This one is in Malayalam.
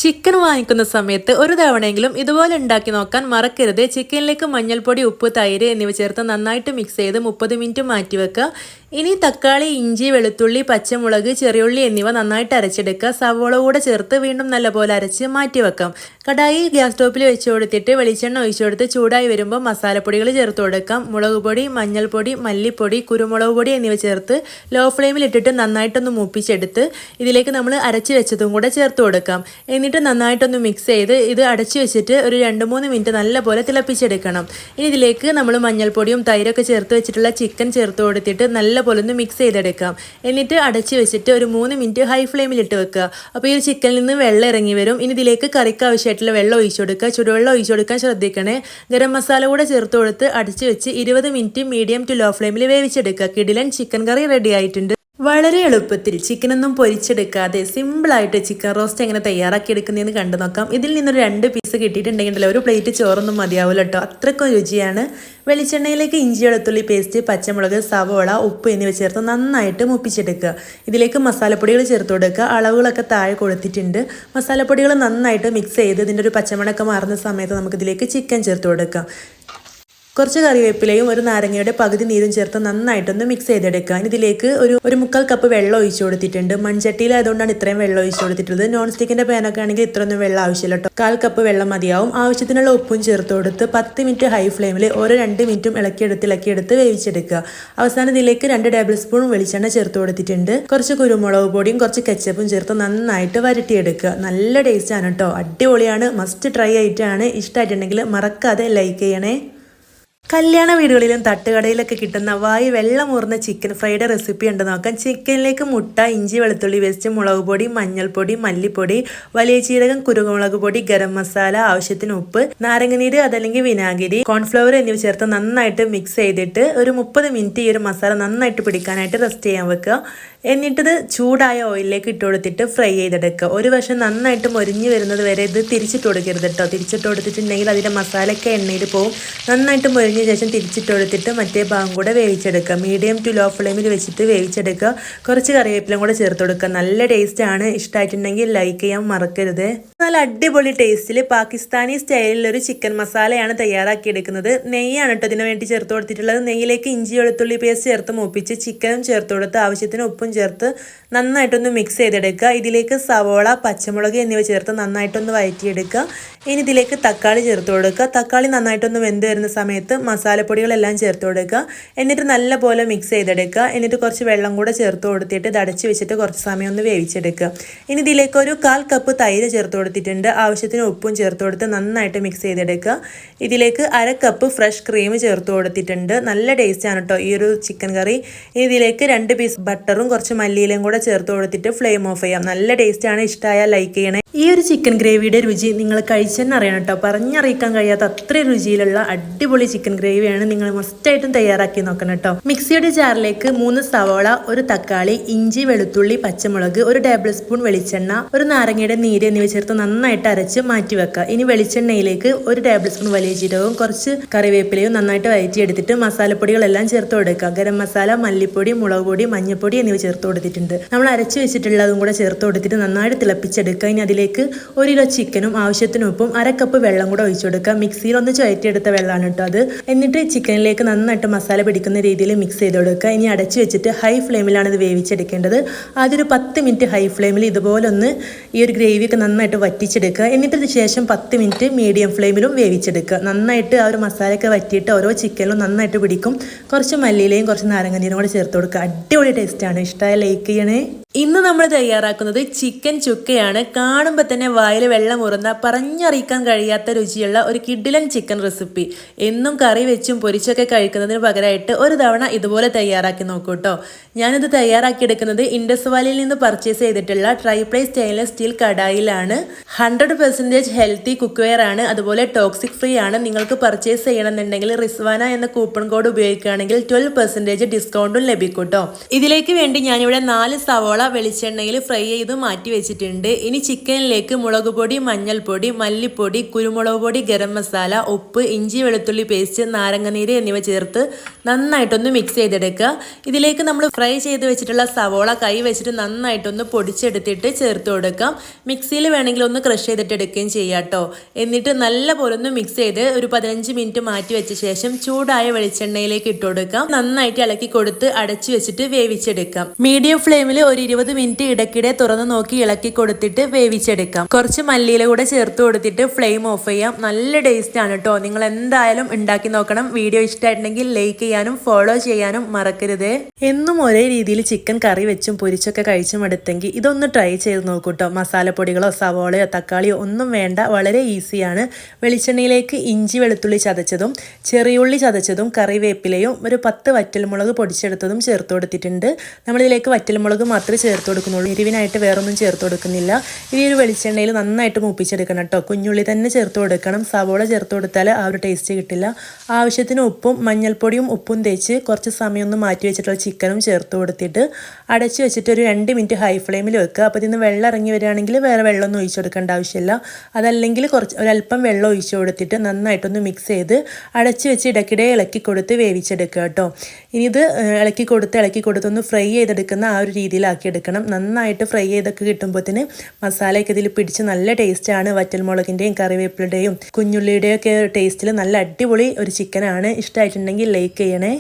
ചിക്കൻ വാങ്ങിക്കുന്ന സമയത്ത് ഒരു തവണയെങ്കിലും ഇതുപോലെ ഉണ്ടാക്കി നോക്കാൻ മറക്കരുത്. ചിക്കനിലേക്ക് മഞ്ഞൾപ്പൊടി, ഉപ്പ്, തൈര് എന്നിവ ചേർത്ത് നന്നായിട്ട് മിക്സ് ചെയ്ത് 30 മിനിറ്റ് മാറ്റിവെക്കുക. ഇനി തക്കാളി, ഇഞ്ചി, വെളുത്തുള്ളി, പച്ചമുളക്, ചെറിയുള്ളി എന്നിവ നന്നായിട്ട് അരച്ചെടുക്കുക. സവോള കൂടെ ചേർത്ത് വീണ്ടും നല്ലപോലെ അരച്ച് മാറ്റിവെക്കാം. കടായി ഗ്യാസ് സ്റ്റോപ്പിൽ വെച്ച് കൊടുത്തിട്ട് വെളിച്ചെണ്ണ ഒഴിച്ചു കൊടുത്ത് ചൂടായി വരുമ്പോൾ മസാലപ്പൊടികൾ ചേർത്ത് കൊടുക്കാം. മുളക് പൊടി, മഞ്ഞൾപ്പൊടി, മല്ലിപ്പൊടി, കുരുമുളക് പൊടി എന്നിവ ചേർത്ത് ലോ ഫ്ലെയിമിൽ ഇട്ടിട്ട് നന്നായിട്ടൊന്ന് മൂപ്പിച്ചെടുത്ത് ഇതിലേക്ക് നമ്മൾ അരച്ച് വെച്ചതും കൂടെ ചേർത്ത് കൊടുക്കാം. എന്നിട്ട് നന്നായിട്ടൊന്ന് മിക്സ് ചെയ്ത് ഇത് അടച്ചു വെച്ചിട്ട് ഒരു 2-3 മിനിറ്റ് നല്ലപോലെ തിളപ്പിച്ചെടുക്കണം. ഇനി ഇതിലേക്ക് നമ്മൾ മഞ്ഞൾപ്പൊടിയും തൈരൊക്കെ ചേർത്ത് വെച്ചിട്ടുള്ള ചിക്കൻ ചേർത്ത് കൊടുത്തിട്ട് നല്ലപോലെ ഒന്ന് മിക്സ് ചെയ്തെടുക്കാം. എന്നിട്ട് അടച്ചു വെച്ചിട്ട് ഒരു 3 മിനിറ്റ് ഹൈ ഫ്ലെയിമിൽ ഇട്ട് വെക്കുക. അപ്പോൾ ഈ ചിക്കനിൽ നിന്ന് വെള്ളം ഇറങ്ങി വരും. ഇനി ഇതിലേക്ക് കറിക്ക് ആവശ്യമായിട്ടുള്ള വെള്ളം ഒഴിച്ചു കൊടുക്കുക. ചുടുവെള്ളം ഒഴിച്ചു കൊടുക്കാൻ ശ്രദ്ധിക്കണേ. ഗരം മസാല കൂടെ ചേർത്ത് കൊടുത്ത് അടച്ചു വെച്ച് 20 മിനിറ്റ് മീഡിയം ടു ലോ ഫ്ലെയിമിൽ വേവിച്ചെടുക്കുക. കിടിലൻ ചിക്കൻ കറി റെഡി ആയിട്ടുണ്ട്. വളരെ എളുപ്പത്തിൽ ചിക്കനൊന്നും പൊരിച്ചെടുക്കാതെ സിമ്പിളായിട്ട് ചിക്കൻ റോസ്റ്റ് എങ്ങനെ തയ്യാറാക്കി എടുക്കുന്നതെന്ന് കണ്ടു നോക്കാം. ഇതിൽ നിന്നൊരു 2 പീസ് കിട്ടിയിട്ടുണ്ടെങ്കിൽ ഒരു പ്ലേറ്റ് ചോറൊന്നും മതിയാവില്ല കേട്ടോ, അത്രയ്ക്കും രുചിയാണ്. വെളിച്ചെണ്ണയിലേക്ക് ഇഞ്ചി, വെളുത്തുള്ളി പേസ്റ്റ്, പച്ചമുളക്, സവോള, ഉപ്പ് എന്നിവ ചേർത്ത് നന്നായിട്ട് മുപ്പിച്ചെടുക്കുക. ഇതിലേക്ക് മസാലപ്പൊടികൾ ചേർത്ത് കൊടുക്കുക. അളവുകളൊക്കെ താഴെ കൊടുത്തിട്ടുണ്ട്. മസാലപ്പൊടികൾ നന്നായിട്ട് മിക്സ് ചെയ്ത് ഇതിൻ്റെ ഒരു പച്ചമണമൊക്കെ മാറുന്ന സമയത്ത് നമുക്കിതിലേക്ക് ചിക്കൻ ചേർത്ത് കൊടുക്കാം. കുറച്ച് കറിവേപ്പിലയും ഒരു നാരങ്ങയുടെ പകുതി നീരും ചേർത്ത് നന്നായിട്ടൊന്ന് മിക്സ് ചെയ്തെടുക്കുക. ഇതിലേക്ക് ഒരു 1/4 കപ്പ് വെള്ളം ഒഴിച്ചു കൊടുത്തിട്ടുണ്ട്. മൺചട്ടിയിലായതുകൊണ്ടാണ് ഇത്രയും വെള്ളം ഒഴിച്ചു കൊടുത്തിട്ടുള്ളത്. നോൺ സ്റ്റിക്കിന്റെ പാനൊക്കെ ആണെങ്കിൽ ഇത്രയൊന്നും വെള്ളം ആവശ്യമില്ല കേട്ടോ. 1/4 കപ്പ് വെള്ളം മതിയാവും. ആവശ്യത്തിനുള്ള ഉപ്പും ചേർത്ത് കൊടുത്ത് 10 മിനിറ്റ് ഹൈ ഫ്ലെയിമിൽ ഓരോ 2 മിനിറ്റും ഇളക്കിയെടുത്ത് വേവിച്ചെടുക്കുക. അവസാനം ഇതിലേക്ക് 2 ടേബിൾ സ്പൂൺ വെളിച്ചെണ്ണ ചേർത്ത് കൊടുത്തിട്ടുണ്ട്. കുറച്ച് കുരുമുളക് പൊടിയും കുറച്ച് കെച്ചപ്പും ചേർത്ത് നന്നായിട്ട് വരട്ടിയെടുക്കുക. നല്ല ടേസ്റ്റ് ആണ് കേട്ടോ, അടിപൊളിയാണ്. മസ്റ്റ് ട്രൈ ആയിട്ടാണ്. ഇഷ്ടമായിട്ടുണ്ടെങ്കിൽ മറക്കാതെ ലൈക്ക് ചെയ്യണേ. കല്യാണ വീടുകളിലും തട്ടുകടയിലൊക്കെ കിട്ടുന്ന വായി വെള്ളമൂർന്ന ചിക്കൻ ഫ്രൈഡ് റെസിപ്പി ഉണ്ട് നോക്കാം. ചിക്കനിലേക്ക് മുട്ട, ഇഞ്ചി, വെളുത്തുള്ളി പേസ്റ്റ്, മുളക് പൊടി, മഞ്ഞൾപ്പൊടി, മല്ലിപ്പൊടി, വലിയ ജീരകം, കുരുമുളക് പൊടി, ഗരം മസാല, ആവശ്യത്തിന് ഉപ്പ്, നാരങ്ങനീര് അതല്ലെങ്കിൽ വിനാഗിരി, കോൺഫ്ലവർ എന്നിവ ചേർത്ത് നന്നായിട്ട് മിക്സ് ചെയ്തിട്ട് ഒരു 30 മിനിറ്റ് ഈ ഒരു മസാല നന്നായിട്ട് പിടിക്കാനായിട്ട് റെസ്റ്റ് ചെയ്യാൻ വെക്കുക. എന്നിട്ടിത് ചൂടായ ഓയിലിലേക്ക് ഇട്ട് കൊടുത്തിട്ട് ഫ്രൈ ചെയ്തെടുക്കുക. ഒരു വശം നന്നായിട്ട് മൊരിഞ്ഞ് വരുന്നത് വരെ ഇത് തിരിച്ചിട്ട് കൊടുക്കരുത് കേട്ടോ. തിരിച്ചിട്ട് കൊടുത്തിട്ടുണ്ടെങ്കിൽ അതിൻ്റെ മസാലയൊക്കെ എണ്ണയിൽ പോവും. നന്നായിട്ട് മൊരിഞ്ഞ ശേഷം തിരിച്ചിട്ട് കൊടുത്തിട്ട് മറ്റേ ഭാഗം കൂടെ വേവിച്ചെടുക്കുക. മീഡിയം ടു ലോ ഫ്ലെയിമിൽ വെച്ചിട്ട് വേവിച്ചെടുക്കുക. കുറച്ച് കറിവേപ്പിലും കൂടെ ചേർത്ത് കൊടുക്കുക. നല്ല ടേസ്റ്റ് ആണ്. ഇഷ്ടമായിട്ടുണ്ടെങ്കിൽ ലൈക്ക് ചെയ്യാൻ മറക്കരുത്. നല്ല അടിപൊളി ടേസ്റ്റിൽ പാകിസ്ഥാനി സ്റ്റൈലിലൊരു ചിക്കൻ മസാലയാണ് തയ്യാറാക്കിയെടുക്കുന്നത്. നെയ്യാണ് കേട്ടോ ഇതിനു വേണ്ടി ചേർത്ത് കൊടുത്തിട്ടുള്ളത്. നെയ്യിലേക്ക് ഇഞ്ചി, വെളുത്തുള്ളി പേസ്റ്റ് ചേർത്ത് മൂപ്പിച്ച് ചിക്കനും ചേർത്ത് കൊടുത്ത് ആവശ്യത്തിന് ഉപ്പും ചേർത്ത് നന്നായിട്ടൊന്ന് മിക്സ് ചെയ്തെടുക്കുക. ഇതിലേക്ക് സവോള, പച്ചമുളക് എന്നിവ ചേർത്ത് നന്നായിട്ടൊന്ന് വഴറ്റിയെടുക്കുക. ഇനി ഇതിലേക്ക് തക്കാളി ചേർത്ത് കൊടുക്കുക. തക്കാളി നന്നായിട്ടൊന്ന് വെന്ത് വരുന്ന സമയത്ത് മസാലപ്പൊടികളെല്ലാം ചേർത്ത് കൊടുക്കുക. എന്നിട്ട് നല്ലപോലെ മിക്സ് ചെയ്തെടുക്കുക. എന്നിട്ട് കുറച്ച് വെള്ളം കൂടെ ചേർത്ത് കൊടുത്തിട്ട് ഇത് അടച്ച് വെച്ചിട്ട് കുറച്ച് സമയം ഒന്ന് വേവിച്ചെടുക്കുക. ഇനി ഇതിലേക്ക് ഒരു 1/4 കപ്പ് തൈര് ചേർത്ത് കൊടുത്തിട്ടുണ്ട്. ആവശ്യത്തിന് ഉപ്പും ചേർത്ത് കൊടുത്ത് നന്നായിട്ട് മിക്സ് ചെയ്തെടുക്കുക. ഇതിലേക്ക് 1/2 കപ്പ് ഫ്രഷ് ക്രീം ചേർത്ത് കൊടുത്തിട്ടുണ്ട്. നല്ല ടേസ്റ്റാണ് കേട്ടോ ഈ ഒരു ചിക്കൻ കറി. ഇനി ഇതിലേക്ക് 2 പീസ് ബട്ടറും കുറച്ച് മല്ലിയിലയും കൂടെ ചേർത്ത് കൊടുത്തിട്ട് ഫ്ലെയിം ഓഫ് ചെയ്യാം. നല്ല ടേസ്റ്റാണ്. ഇഷ്ടമായാൽ ലൈക്ക് ചെയ്യണേ. ഈ ഒരു ചിക്കൻ ഗ്രേവിയുടെ രുചി നിങ്ങൾ കഴിച്ചെന്ന് അറിയണം കേട്ടോ. പറഞ്ഞറിയിക്കാൻ കഴിയാത്ത അത്രയും രുചിയിലുള്ള അടിപൊളി ചിക്കൻ ഗ്രേവിയാണ്. നിങ്ങൾ മസ്റ്റായിട്ടും തയ്യാറാക്കി നോക്കണം കേട്ടോ. മിക്സിയുടെ ജാറിലേക്ക് 3 സവോള, ഒരു തക്കാളി, ഇഞ്ചി, വെളുത്തുള്ളി, പച്ചമുളക്, ഒരു ടേബിൾ സ്പൂൺ വെളിച്ചെണ്ണ, ഒരു നാരങ്ങയുടെ നീര് എന്നിവ ചേർത്ത് നന്നായിട്ട് അരച്ച് മാറ്റി വെക്കുക. ഇനി വെളിച്ചെണ്ണയിലേക്ക് ഒരു ടേബിൾ സ്പൂൺ വലിയ ജീരകവും കുറച്ച് കറിവേപ്പിലയും നന്നായിട്ട് വഴറ്റിയെടുത്തിട്ട് മസാലപ്പൊടികളെല്ലാം ചേർത്ത് കൊടുക്കുക. ഗരം മസാല, മല്ലിപ്പൊടി, മുളക് പൊടി, മഞ്ഞൾപ്പൊടി എന്നിവ ചേർത്ത് കൊടുത്തിട്ടുണ്ട്. നമ്മൾ അരച്ച് വെച്ചിട്ടുള്ളതും കൂടെ ചേർത്ത് കൊടുത്തിട്ട് നന്നായിട്ട് തിളപ്പിച്ചെടുക്കുക. ഇനി അതിലേക്ക് 1 കിലോ ചിക്കനും ആവശ്യത്തിന് ഉപ്പും 1/2 കപ്പ് വെള്ളം കൂടെ ഒഴിച്ചു കൊടുക്കുക. മിക്സിയിൽ ഒന്ന് ചുഴറ്റിയെടുത്ത വെള്ളമാണ് കേട്ടോ അത്. എന്നിട്ട് ചിക്കനിലേക്ക് നന്നായിട്ട് മസാല പിടിക്കുന്ന രീതിയിൽ മിക്സ് ചെയ്ത് കൊടുക്കുക. ഇനി അടച്ചു വെച്ചിട്ട് ഹൈ ഫ്ലെയിമിലാണ് ഇത് വേവിച്ചെടുക്കേണ്ടത്. ആദ്യം ഒരു 10 മിനിറ്റ് ഹൈ ഫ്ലെയിമിൽ ഇതുപോലെ ഒന്ന് ഈ ഒരു ഗ്രേവിയൊക്കെ നന്നായിട്ട് വറ്റിച്ചെടുക്കുക. എന്നിട്ട് ശേഷം 10 മിനിറ്റ് മീഡിയം ഫ്ലെയിമിലും വേവിച്ചെടുക്കുക. നന്നായിട്ട് ആ ഒരു മസാലയൊക്കെ വറ്റിയിട്ട് ഓരോ ചിക്കനിലും നന്നായിട്ട് പിടിക്കും. കുറച്ച് മല്ലിയിലയും കുറച്ച് നാരങ്ങനീരും കൂടെ ചേർത്ത് കൊടുക്കുക. അടിപൊളി ടേസ്റ്റാണ്. ഇഷ്ടമായ ലൈക്ക് ചെയ്യണേ. ഇന്ന് നമ്മൾ തയ്യാറാക്കുന്നത് ചിക്കൻ ചുക്കയാണ്. കാണുമ്പോൾ തന്നെ വായിൽ വെള്ളം ഉറന്ന പറഞ്ഞറിയിക്കാൻ കഴിയാത്ത രുചിയുള്ള ഒരു കിഡിലൻ ചിക്കൻ റെസിപ്പി. എന്നും കറി വെച്ചും പൊരിച്ചൊക്കെ കഴിക്കുന്നതിന് പകരമായിട്ട് ഒരു തവണ ഇതുപോലെ തയ്യാറാക്കി നോക്കൂ കേട്ടോ. ഞാനിത് തയ്യാറാക്കിയെടുക്കുന്നത് ഇൻഡസ് വാലിയിൽ നിന്ന് പർച്ചേസ് ചെയ്തിട്ടുള്ള ട്രൈപ്ലൈ സ്റ്റെയിൻലെസ് സ്റ്റീൽ കടായിലാണ്. 100% ഹെൽത്തി കുക്ക്വെയർ ആണ്. അതുപോലെ ടോക്സിക് ഫ്രീ ആണ്. നിങ്ങൾക്ക് പർച്ചേസ് ചെയ്യണമെന്നുണ്ടെങ്കിൽ റിസ്വാന എന്ന കൂപ്പൺ കോഡ് ഉപയോഗിക്കുകയാണെങ്കിൽ 12% ഡിസ്കൗണ്ടും ലഭിക്കും കേട്ടോ. ഇതിലേക്ക് വേണ്ടി ഞാനിവിടെ 4 സവോള വെളിച്ചെണ്ണയിൽ ഫ്രൈ ചെയ്ത് മാറ്റി വെച്ചിട്ടുണ്ട്. ഇനി ചിക്കനിലേക്ക് മുളക് പൊടി, മഞ്ഞൾപ്പൊടി, മല്ലിപ്പൊടി, കുരുമുളക് പൊടി, ഗരം മസാല, ഉപ്പ്, ഇഞ്ചി, വെളുത്തുള്ളി പേസ്റ്റ്, നാരങ്ങനീര് എന്നിവ ചേർത്ത് നന്നായിട്ടൊന്ന് മിക്സ് ചെയ്തെടുക്കുക. ഇതിലേക്ക് നമ്മൾ ഫ്രൈ ചെയ്ത് വെച്ചിട്ടുള്ള സവോള കൈ വെച്ചിട്ട് നന്നായിട്ടൊന്ന് പൊടിച്ചെടുത്തിട്ട് ചേർത്ത് കൊടുക്കാം. മിക്സിയിൽ വേണമെങ്കിൽ ഒന്ന് ക്രഷ് ചെയ്തിട്ട് എടുക്കുകയും ചെയ്യാം കേട്ടോ. എന്നിട്ട് നല്ലപോലെ ഒന്ന് മിക്സ് ചെയ്ത് ഒരു 15 മിനിറ്റ് മാറ്റി വെച്ച ശേഷം ചൂടായ വെളിച്ചെണ്ണയിലേക്ക് ഇട്ട് കൊടുക്കാം. നന്നായിട്ട് ഇളക്കി കൊടുത്ത് അടച്ചു വെച്ചിട്ട് വേവിച്ചെടുക്കാം. മീഡിയം ഫ്ലെയിമിൽ ഒരു 20 മിനിറ്റ് ഇടയ്ക്കിടെ തുറന്ന് നോക്കി ഇളക്കി കൊടുത്തിട്ട് വേവിച്ചെടുക്കാം. കുറച്ച് മല്ലിയില കൂടെ ചേർത്ത് കൊടുത്തിട്ട് ഫ്ലെയിം ഓഫ് ചെയ്യാം. നല്ല ടേസ്റ്റ് ആണ് കേട്ടോ. നിങ്ങൾ എന്തായാലും ഉണ്ടാക്കി നോക്കണം. വീഡിയോ ഇഷ്ടമായിട്ടുണ്ടെങ്കിൽ ലൈക്ക് ചെയ്യാനും ഫോളോ ചെയ്യാനും മറക്കരുത്. എന്നും ഒരേ രീതിയിൽ ചിക്കൻ കറി വെച്ചും പൊരിച്ചൊക്കെ കഴിച്ചും എടുത്തെങ്കിൽ ഇതൊന്ന് ട്രൈ ചെയ്ത് നോക്കൂട്ടോ. മസാലപ്പൊടികളോ സവോളയോ തക്കാളിയോ ഒന്നും വേണ്ട, വളരെ ഈസിയാണ്. വെളിച്ചെണ്ണയിലേക്ക് ഇഞ്ചി വെളുത്തുള്ളി ചതച്ചതും ചെറിയുള്ളി ചതച്ചതും കറിവേപ്പിലയും ഒരു 10 വറ്റൽമുളക് പൊടിച്ചെടുത്തതും ചേർത്ത് കൊടുത്തിട്ടുണ്ട്. നമ്മളിതിലേക്ക് വറ്റൽമുളക് മാത്രമേ ചേർത്ത് കൊടുക്കുന്നുള്ളൂ. എരിവിനായിട്ട് വേറൊന്നും ചേർത്ത് കൊടുക്കുന്നില്ല. ഈ ഒരു വെളിച്ചെണ്ണയിൽ നന്നായിട്ട് മൂപ്പിച്ചെടുക്കണം കേട്ടോ. കുഞ്ഞുള്ളി തന്നെ ചേർത്ത് കൊടുക്കണം. സവോള ചേർത്ത് കൊടുത്താൽ ആ ഒരു ടേസ്റ്റ് കിട്ടില്ല. ആവശ്യത്തിന് ഉപ്പും മഞ്ഞൾപ്പൊടിയും ഉപ്പും തേച്ച് കുറച്ച് സമയം ഒന്ന് മാറ്റി വെച്ചിട്ടുള്ള ചിക്കനും ചേർത്ത് കൊടുത്തിട്ട് അടച്ച് വെച്ചിട്ട് ഒരു 2 മിനിറ്റ് ഹൈ ഫ്ലെയിമിൽ വെക്കുക. അപ്പോൾ ഇതിന് വെള്ളം ഇറങ്ങി വരികയാണെങ്കിൽ വേറെ വെള്ളമൊന്നും ഒഴിച്ചു കൊടുക്കേണ്ട ആവശ്യമില്ല. അതല്ലെങ്കിൽ ഒരല്പം വെള്ളം ഒഴിച്ചു കൊടുത്തിട്ട് നന്നായിട്ടൊന്ന് മിക്സ് ചെയ്ത് അടച്ച് വെച്ച് ഇടയ്ക്കിടെ ഇളക്കി കൊടുത്ത് വേവിച്ചെടുക്കുക കേട്ടോ. ഇനി ഇത് ഇളക്കി കൊടുത്തൊന്ന് ഫ്രൈ ചെയ്തെടുക്കുന്ന ആ ഒരു രീതിയിലാക്കി എടുക്കണം. നന്നായിട്ട് ഫ്രൈ ചെയ്തൊക്കെ കിട്ടുമ്പോഴത്തേന് മസാലയൊക്കെ ഇതിൽ പിടിച്ച് നല്ല ടേസ്റ്റാണ്. വറ്റൽമുളകിൻ്റെയും കറിവേപ്പിലയുടെയും കുഞ്ഞുള്ളിയുടെയും ഒക്കെ ടേസ്റ്റിൽ നല്ല അടിപൊളി ഒരു ചിക്കനാണ്. ഇഷ്ടമായിട്ടുണ്ടെങ്കിൽ ലൈക്ക് ചെയ്യണേ.